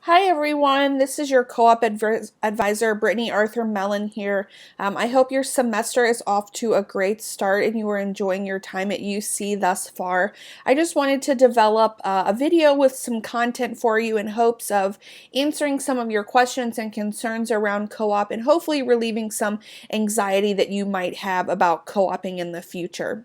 Hi everyone, this is your co-op advisor, Brittany Arthur Mellon here. I hope your semester is off to a great start and you are enjoying your time at UC thus far. I just wanted to develop a video with some content for you in hopes of answering some of your questions and concerns around co-op and hopefully relieving some anxiety that you might have about co-oping in the future.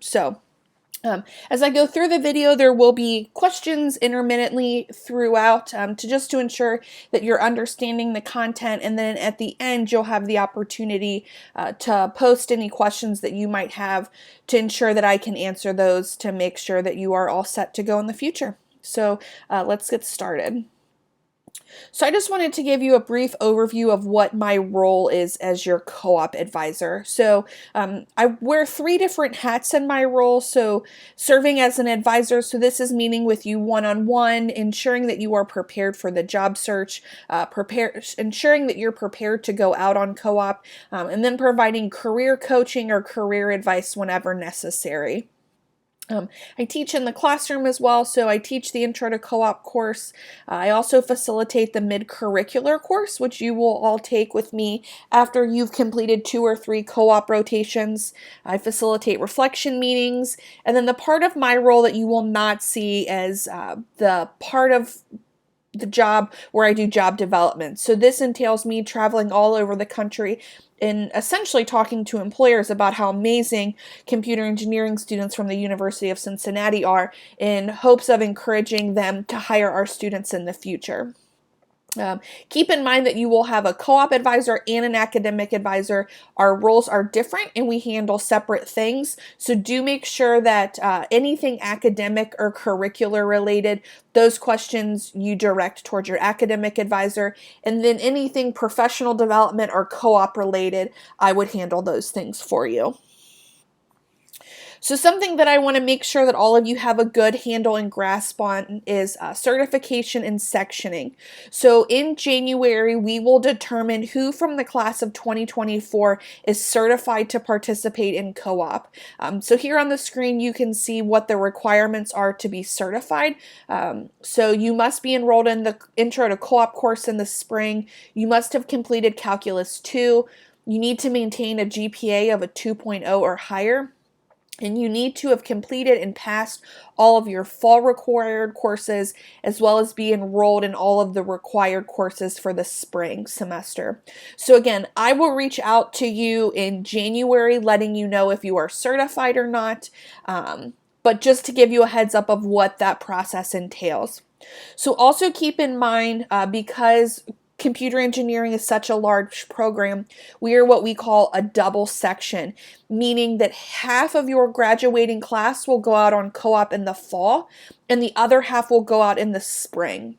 As I go through the video, there will be questions intermittently throughout to ensure that you're understanding the content, and then at the end you'll have the opportunity to post any questions that you might have to ensure that I can answer those to make sure that you are all set to go in the future. Let's get started. So I just wanted to give you a brief overview of what my role is as your co-op advisor. I wear three different hats in my role. So serving as an advisor, so this is meeting with you one-on-one, ensuring that you are prepared for the job search, ensuring that you're prepared to go out on co-op, and then providing career coaching or career advice whenever necessary. I teach in the classroom as well, so I teach the Intro to Co-op course. I also facilitate the mid-curricular course, which you will all take with me after you've completed 2 or 3 co-op rotations. I facilitate reflection meetings, and then the part of my role that you will not see as the part of the job where I do job development. So this entails me traveling all over the country and essentially talking to employers about how amazing computer engineering students from the University of Cincinnati are in hopes of encouraging them to hire our students in the future. Keep in mind that you will have a co-op advisor and an academic advisor. Our roles are different and we handle separate things. So do make sure that anything academic or curricular related, those questions you direct towards your academic advisor. And then anything professional development or co-op related, I would handle those things for you. So something that I want to make sure that all of you have a good handle and grasp on is certification and sectioning. So in January, we will determine who from the class of 2024 is certified to participate in co-op. So here on the screen, you can see what the requirements are to be certified. So you must be enrolled in the Intro to Co-op course in the spring. You must have completed Calculus 2. You need to maintain a GPA of a 2.0 or higher. And you need to have completed and passed all of your fall required courses, as well as be enrolled in all of the required courses for the spring semester. So again, I will reach out to you in January, letting you know if you are certified or not, but just to give you a heads up of what that process entails. So also keep in mind, because computer engineering is such a large program, we are what we call a double section, meaning that half of your graduating class will go out on co-op in the fall and the other half will go out in the spring.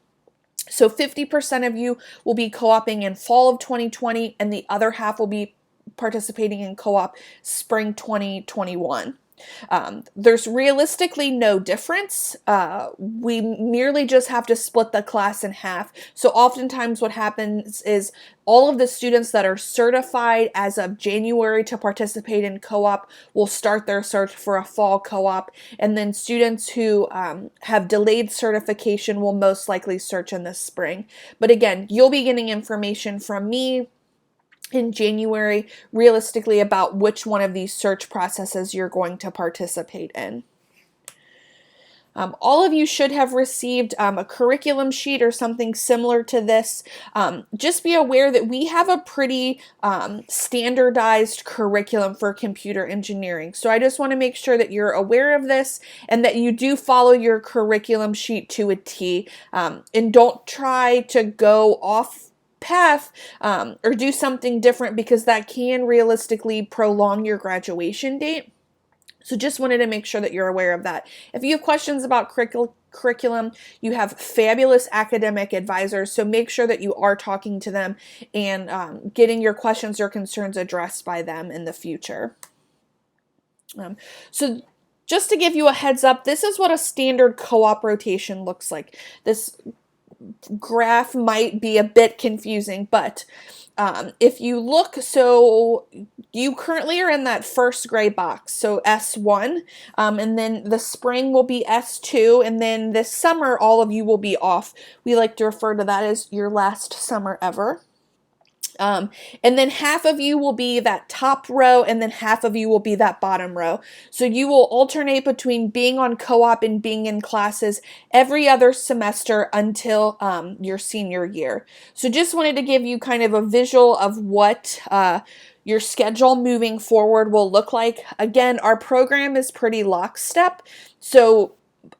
So 50% of you will be co-oping in fall of 2020 and the other half will be participating in co-op spring 2021. There's realistically no difference. We merely just have to split the class in half. So oftentimes what happens is all of the students that are certified as of January to participate in co-op will start their search for a fall co-op, and then students who have delayed certification will most likely search in the spring. But again, you'll be getting information from me in January, realistically, about which one of these search processes you're going to participate in. All of you should have received a curriculum sheet or something similar to this. Just be aware that we have a pretty standardized curriculum for computer engineering. So I just want to make sure that you're aware of this and that you do follow your curriculum sheet to a T. And don't try to go off path or do something different, because that can realistically prolong your graduation date. So just wanted to make sure that you're aware of that. If you have questions about curriculum, you have fabulous academic advisors, so make sure that you are talking to them and getting your questions or concerns addressed by them in the future. So just to give you a heads up, this is what a standard co-op rotation looks like. This graph might be a bit confusing, but if you look, so you currently are in that first gray box, so S1, and then the spring will be S2, and then this summer all of you will be off. We like to refer to that as your last summer ever. And then half of you will be that top row, and then half of you will be that bottom row. So you will alternate between being on co-op and being in classes every other semester until your senior year. So just wanted to give you kind of a visual of what your schedule moving forward will look like. Again, our program is pretty lockstep. So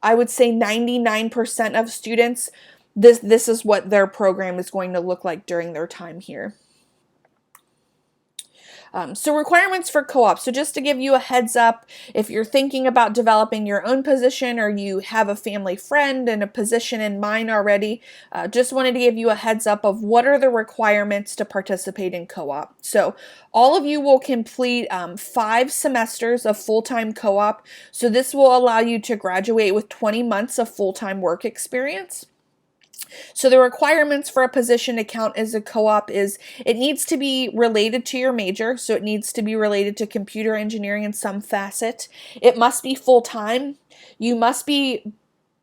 I would say 99% of students, this is what their program is going to look like during their time here. So requirements for co-op. So just to give you a heads up, if you're thinking about developing your own position or you have a family friend and a position in mind already, just wanted to give you a heads up of what are the requirements to participate in co-op. So all of you will complete 5 semesters of full-time co-op. So this will allow you to graduate with 20 months of full-time work experience. So the requirements for a position to count as a co-op is it needs to be related to your major, so it needs to be related to computer engineering in some facet. It must be full-time. You must be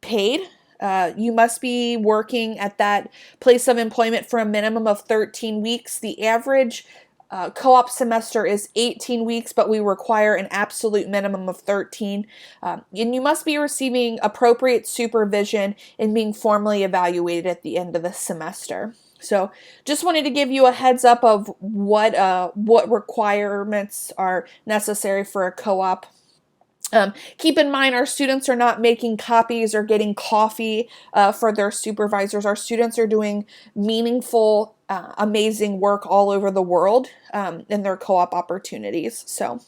paid. You must be working at that place of employment for a minimum of 13 weeks. The average co-op semester is 18 weeks, but we require an absolute minimum of 13. And you must be receiving appropriate supervision and being formally evaluated at the end of the semester. So just wanted to give you a heads up of what requirements are necessary for a co-op. Keep in mind, our students are not making copies or getting coffee for their supervisors. Our students are doing meaningful, amazing work all over the world in their co-op opportunities. So,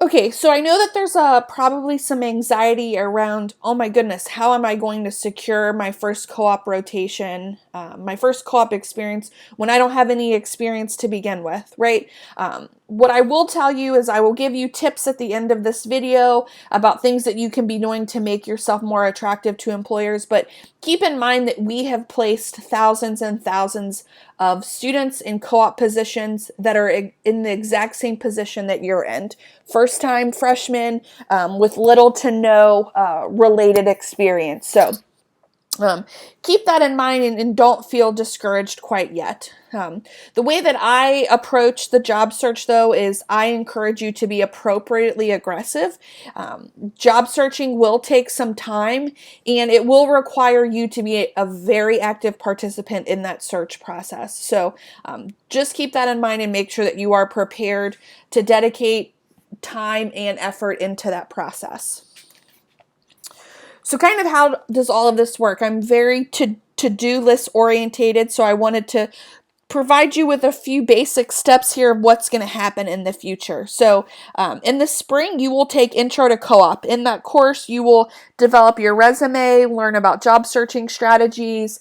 okay, so I know that there's probably some anxiety around, oh my goodness, how am I going to secure my first co-op rotation, my first co-op experience when I don't have any experience to begin with, right? What I will tell you is I will give you tips at the end of this video about things that you can be doing to make yourself more attractive to employers, but keep in mind that we have placed thousands and thousands of students in co-op positions that are in the exact same position that you're in. First-time freshmen with little to no related experience. So keep that in mind and don't feel discouraged quite yet. The way that I approach the job search, though, is I encourage you to be appropriately aggressive. Job searching will take some time, and it will require you to be a very active participant in that search process. So just keep that in mind and make sure that you are prepared to dedicate time and effort into that process. So kind of how does all of this work? I'm very to-do list orientated, so I wanted to provide you with a few basic steps here of what's going to happen in the future. So in the spring, you will take Intro to Co-op. In that course, you will develop your resume, learn about job searching strategies.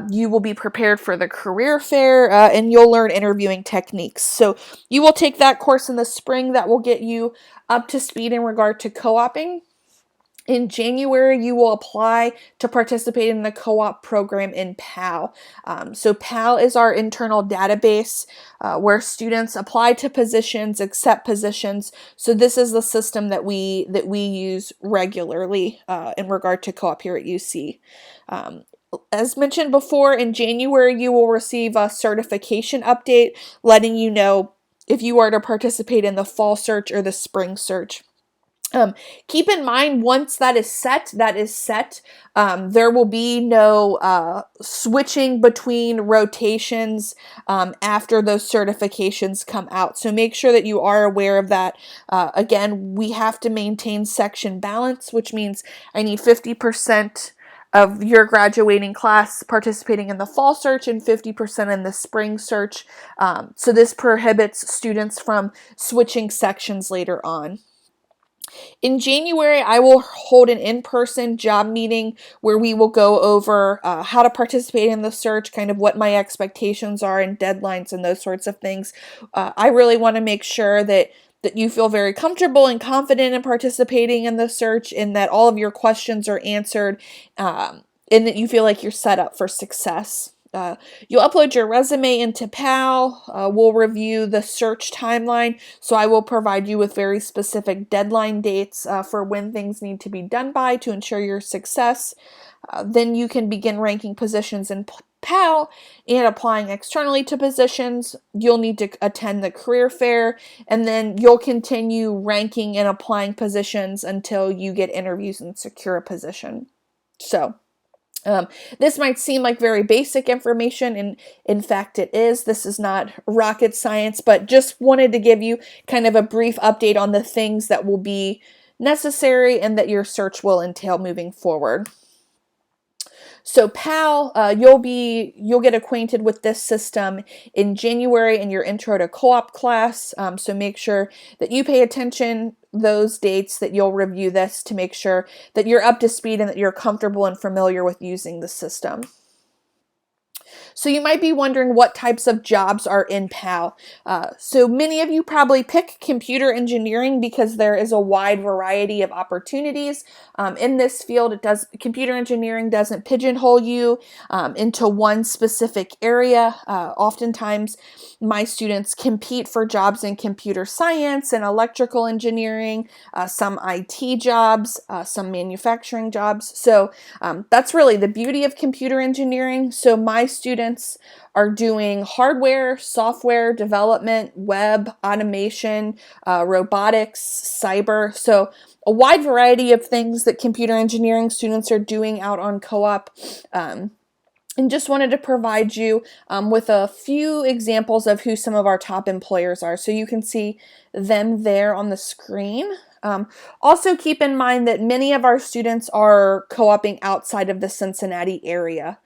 You will be prepared for the career fair, and you'll learn interviewing techniques. So you will take that course in the spring that will get you up to speed in regard to co-oping. In January, you will apply to participate in the co-op program in PAL. So PAL is our internal database where students apply to positions, accept positions. So this is the system that we use regularly in regard to co-op here at UC. As mentioned before, in January, you will receive a certification update letting you know if you are to participate in the fall search or the spring search. Keep in mind, once that is set, there will be no switching between rotations after those certifications come out. So make sure that you are aware of that. Again, we have to maintain section balance, which means I need 50% of your graduating class participating in the fall search and 50% in the spring search. So this prohibits students from switching sections later on. In January, I will hold an in-person job meeting where we will go over how to participate in the search, kind of what my expectations are and deadlines and those sorts of things. I really want to make sure that you feel very comfortable and confident in participating in the search and that all of your questions are answered and that you feel like you're set up for success. You'll upload your resume into PAL. We'll review the search timeline. So I will provide you with very specific deadline dates for when things need to be done by to ensure your success. Then you can begin ranking positions in PAL and applying externally to positions. You'll need to attend the career fair, and then you'll continue ranking and applying positions until you get interviews and secure a position. So this might seem like very basic information, and in fact it is. This is not rocket science, but just wanted to give you kind of a brief update on the things that will be necessary and that your search will entail moving forward. So PAL, you'll get acquainted with this system in January in your intro to co-op class. So make sure that you pay attention those dates, that you'll review this to make sure that you're up to speed and that you're comfortable and familiar with using the system. So you might be wondering what types of jobs are in PAL. So many of you probably pick computer engineering because there is a wide variety of opportunities in this field. Computer engineering doesn't pigeonhole you into one specific area. Oftentimes my students compete for jobs in computer science and electrical engineering, some IT jobs, some manufacturing jobs. So that's really the beauty of computer engineering. So my students are doing hardware, software development, web, automation, robotics, cyber. So a wide variety of things that computer engineering students are doing out on co-op. And just wanted to provide you with a few examples of who some of our top employers are. So you can see them there on the screen. Also keep in mind that many of our students are co-oping outside of the Cincinnati area.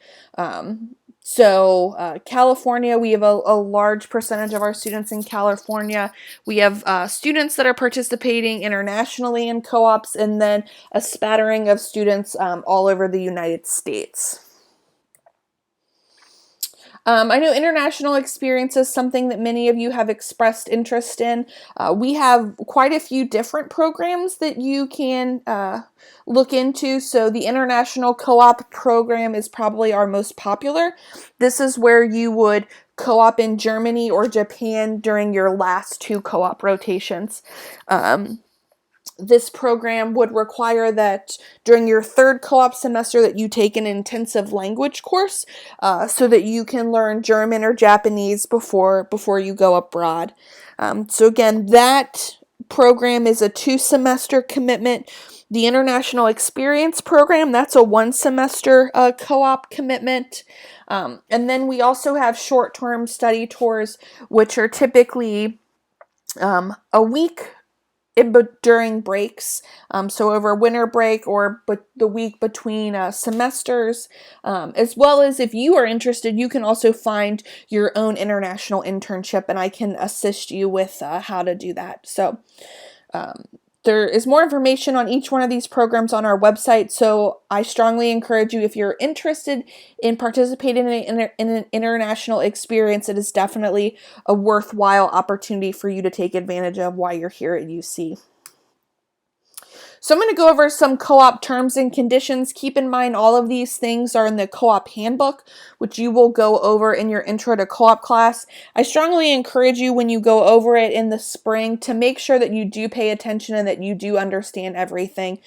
California, we have a large percentage of our students in California. We have students that are participating internationally in co-ops, and then a spattering of students all over the United States. I know international experience is something that many of you have expressed interest in. We have quite a few different programs that you can look into. So the International Co-op program is probably our most popular. This is where you would co-op in Germany or Japan during your last 2 co-op rotations. This program would require that during your 3rd co-op semester that you take an intensive language course so that you can learn German or Japanese before you go abroad. So again, that program is a 2-semester commitment. The International Experience program, that's a 1-semester co-op commitment. And then we also have short-term study tours, which are typically a week during breaks, so over winter break or the week between semesters, as well as if you are interested, you can also find your own international internship, and I can assist you with how to do that. So there is more information on each one of these programs on our website, so I strongly encourage you, if you're interested in participating in an international experience, it is definitely a worthwhile opportunity for you to take advantage of while you're here at UC. So I'm going to go over some co-op terms and conditions. Keep in mind all of these things are in the co-op handbook, which you will go over in your intro to co-op class. I strongly encourage you, when you go over it in the spring, to make sure that you do pay attention and that you do understand everything.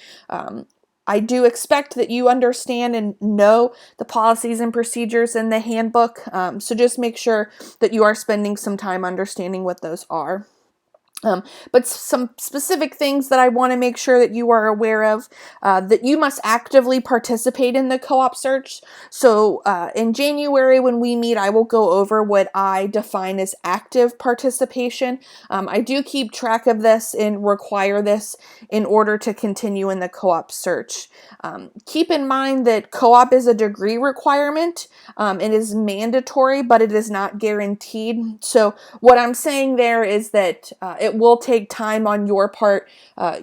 I do expect that you understand and know the policies and procedures in the handbook, so just make sure that you are spending some time understanding what those are. But some specific things that I want to make sure that you are aware of, that you must actively participate in the co-op search. So in January when we meet, I will go over what I define as active participation. I do keep track of this and require this in order to continue in the co-op search. Keep in mind that co-op is a degree requirement. It is mandatory, but it is not guaranteed. So what I'm saying there is that it will take time on your part.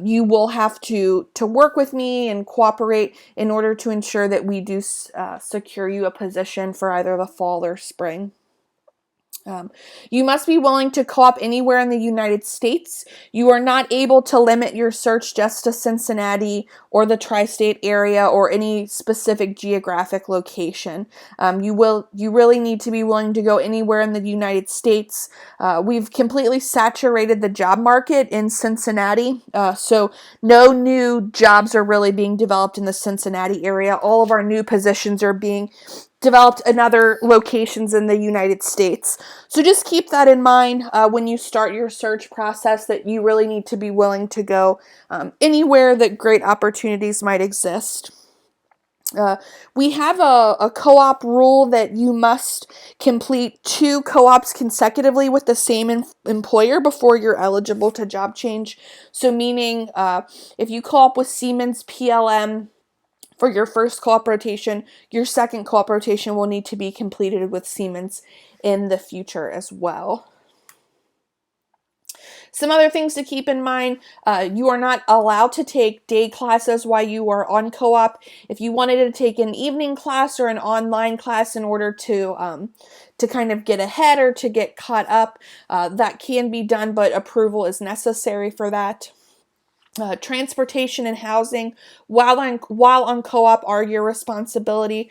You will have to work with me and cooperate in order to ensure that we do secure you a position for either the fall or spring. You must be willing to co-op anywhere in the United States. You are not able to limit your search just to Cincinnati or the tri-state area or any specific geographic location. You really need to be willing to go anywhere in the United States. We've completely saturated the job market in Cincinnati, so no new jobs are really being developed in the Cincinnati area. All of our new positions are being developed in other locations in the United States. So just keep that in mind when you start your search process, that you really need to be willing to go anywhere that great opportunities might exist. We have a co-op rule that you must complete 2 co-ops consecutively with the same employer before you're eligible to job change. So meaning if you co-op with Siemens PLM for your first co-op rotation, your second co-op rotation will need to be completed with Siemens in the future as well. Some other things to keep in mind, you are not allowed to take day classes while you are on co-op. If you wanted to take an evening class or an online class in order to kind of get ahead or to get caught up, that can be done, but approval is necessary for that. Transportation and housing while on co-op are your responsibility.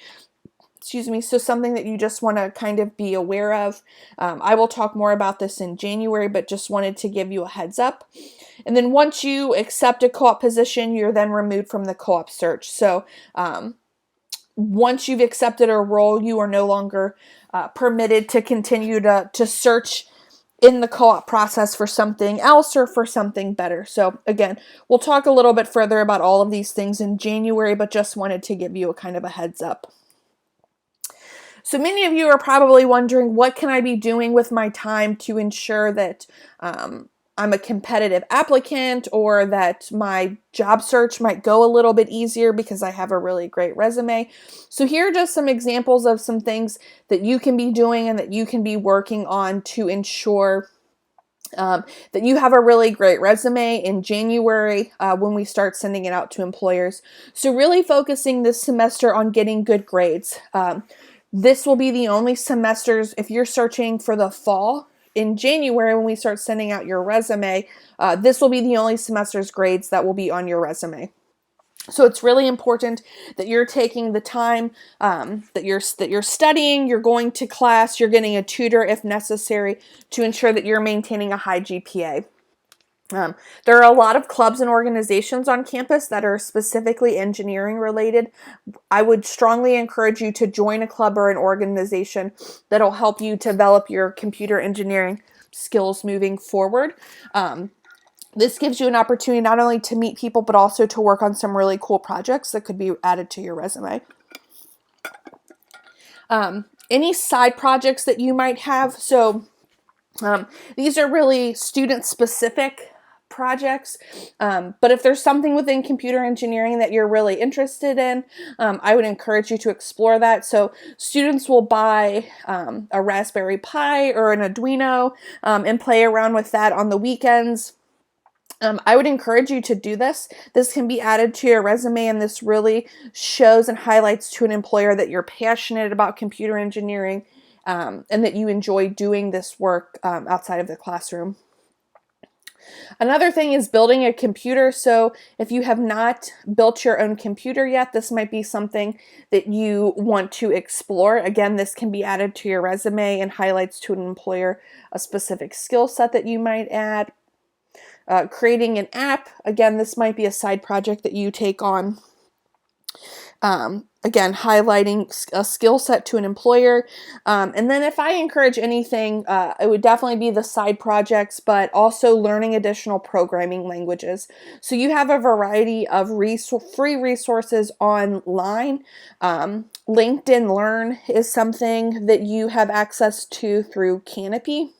So something that you just want to kind of be aware of. I will talk more about this in January, but just wanted to give you a heads up. And then once you accept a co-op position, you're then removed from the co-op search. So once you've accepted a role, you are no longer permitted to continue to search in the co-op process for something else or for something better. So again, we'll talk a little bit further about all of these things in January, but just wanted to give you a kind of a heads up. So many of you are probably wondering, what can I be doing with my time to ensure that I'm a competitive applicant, or that my job search might go a little bit easier because I have a really great resume. So here are just some examples of some things that you can be doing and that you can be working on to ensure that you have a really great resume in January when we start sending it out to employers. So really focusing this semester on getting good grades. This will be the only semesters, if you're searching for the fall, in January when we start sending out your resume, this will be the only semester's grades that will be on your resume. So it's really important that you're taking the time, that you're studying, you're going to class, you're getting a tutor if necessary to ensure that you're maintaining a high GPA. There are a lot of clubs and organizations on campus that are specifically engineering related. I would strongly encourage you to join a club or an organization that'll help you develop your computer engineering skills moving forward. This gives you an opportunity not only to meet people, but also to work on some really cool projects that could be added to your resume. Any side projects that you might have. So these are really student-specific projects, but if there's something within computer engineering that you're really interested in, I would encourage you to explore that. So students will buy a Raspberry Pi or an Arduino and play around with that on the weekends. I would encourage you to do this. This can be added to your resume, and this really shows and highlights to an employer that you're passionate about computer engineering and that you enjoy doing this work outside of the classroom. Another thing is building a computer. So if you have not built your own computer yet, this might be something that you want to explore. Again, this can be added to your resume and highlights to an employer a specific skill set that you might add. Creating an app. Again, this might be a side project that you take on. Again, highlighting a skill set to an employer. And then if I encourage anything, it would definitely be the side projects, but also learning additional programming languages. So you have a variety of free resources online. LinkedIn Learn is something that you have access to through Canopy.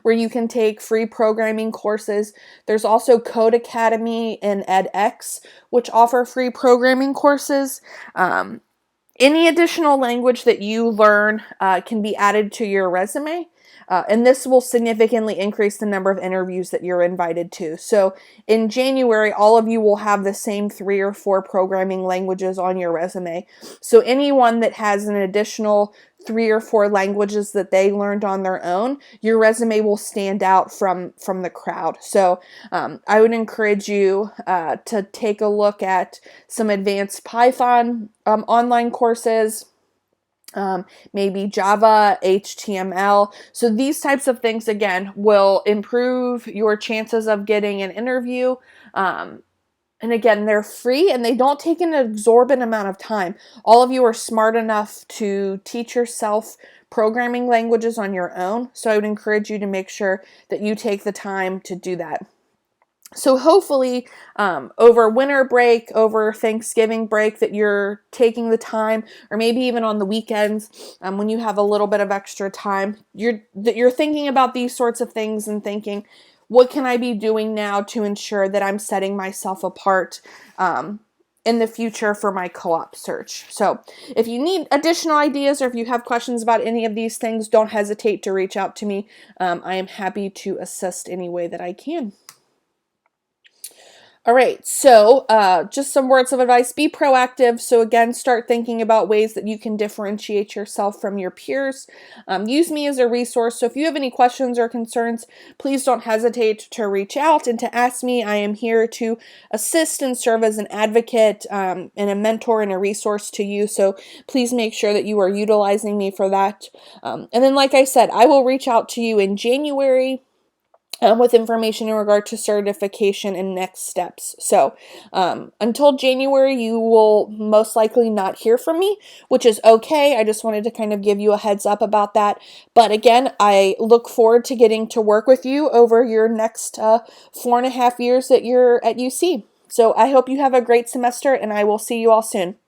Where you can take free programming courses. There's also Code Academy and edX, which offer free programming courses. Any additional language that you learn can be added to your resume. And this will significantly increase the number of interviews that you're invited to. So in January, all of you will have the same 3 or 4 programming languages on your resume. So anyone that has an additional 3 or 4 languages that they learned on their own, your resume will stand out from the crowd. So I would encourage you to take a look at some advanced Python online courses, maybe Java, HTML. So these types of things, again, will improve your chances of getting an interview. And again, they're free and they don't take an exorbitant amount of time. All of you are smart enough to teach yourself programming languages on your own. So I would encourage you to make sure that you take the time to do that. So hopefully over winter break, over Thanksgiving break, that you're taking the time, or maybe even on the weekends when you have a little bit of extra time, you're thinking about these sorts of things and thinking, what can I be doing now to ensure that I'm setting myself apart in the future for my co-op search? So if you need additional ideas or if you have questions about any of these things, don't hesitate to reach out to me. I am happy to assist any way that I can. All right, so just some words of advice. Be proactive. So again, start thinking about ways that you can differentiate yourself from your peers. Use me as a resource. So if you have any questions or concerns, please don't hesitate to reach out and to ask me. I am here to assist and serve as an advocate and a mentor and a resource to you. So please make sure that you are utilizing me for that. And then, like I said, I will reach out to you in January with information in regard to certification and next steps. So until January, you will most likely not hear from me, which is okay. I just wanted to kind of give you a heads up about that. But again, I look forward to getting to work with you over your next 4.5 years that you're at UC. So I hope you have a great semester, and I will see you all soon.